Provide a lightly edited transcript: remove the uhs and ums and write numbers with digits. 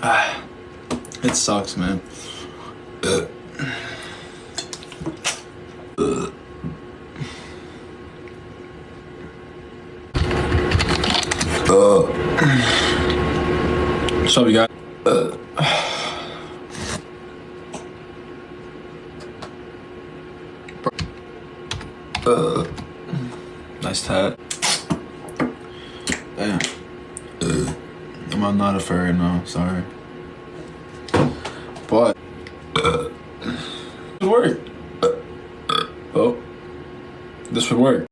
It sucks, man. What's up, you guys? Nice tat. Damn. I'm not a furry, no, sorry. But it would work. Oh, this would work.